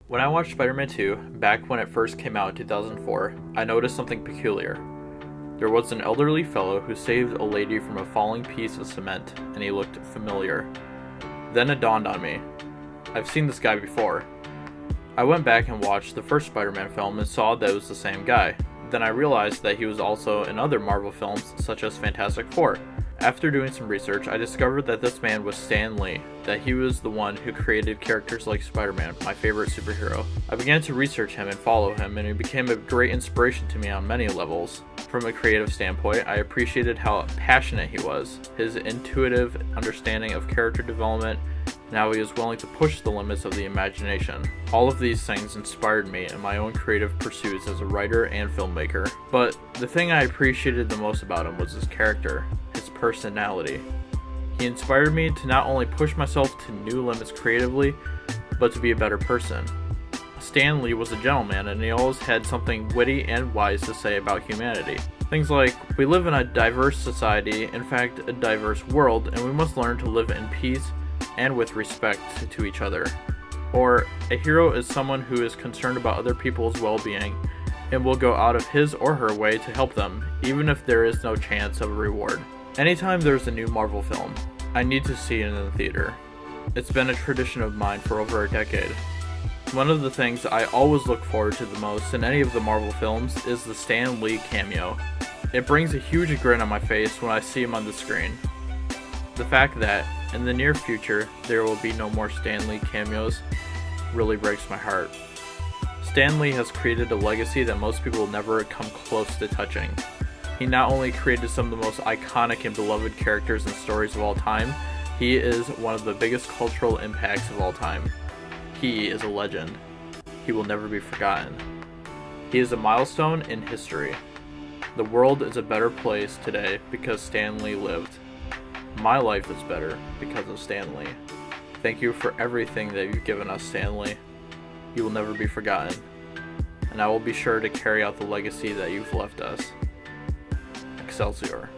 When I watched Spider-Man 2, back when it first came out in 2004, I noticed something peculiar. There was an elderly fellow who saved a lady from a falling piece of cement, and he looked familiar. Then it dawned on me. I've seen this guy before. I went back and watched the first Spider-Man film and saw that it was the same guy. Then I realized that he was also in other Marvel films, such as Fantastic Four. After doing some research, I discovered that this man was Stan Lee, that he was the one who created characters like Spider-Man, my favorite superhero. I began to research him and follow him, and he became a great inspiration to me on many levels. From a creative standpoint, I appreciated how passionate he was, his intuitive understanding of character development, and how he was willing to push the limits of the imagination. All of these things inspired me in my own creative pursuits as a writer and filmmaker. But the thing I appreciated the most about him was his character, his personality. He inspired me to not only push myself to new limits creatively, but to be a better person. Stan Lee was a gentleman, and he always had something witty and wise to say about humanity. Things like, we live in a diverse society, in fact a diverse world, and we must learn to live in peace and with respect to each other. Or, a hero is someone who is concerned about other people's well-being and will go out of his or her way to help them, even if there is no chance of a reward. Anytime there's a new Marvel film, I need to see it in the theater. It's been a tradition of mine for over a decade. One of the things I always look forward to the most in any of the Marvel films is the Stan Lee cameo. It brings a huge grin on my face when I see him on the screen. The fact that, in the near future, there will be no more Stan Lee cameos really breaks my heart. Stan Lee has created a legacy that most people will never come close to touching. He not only created some of the most iconic and beloved characters and stories of all time, he is one of the biggest cultural impacts of all time. He is a legend. He will never be forgotten. He is a milestone in history. The world is a better place today because Stan Lee lived. My life is better because of Stan Lee. Thank you for everything that you've given us, Stan Lee. You will never be forgotten. And I will be sure to carry out the legacy that you've left us. Excelsior.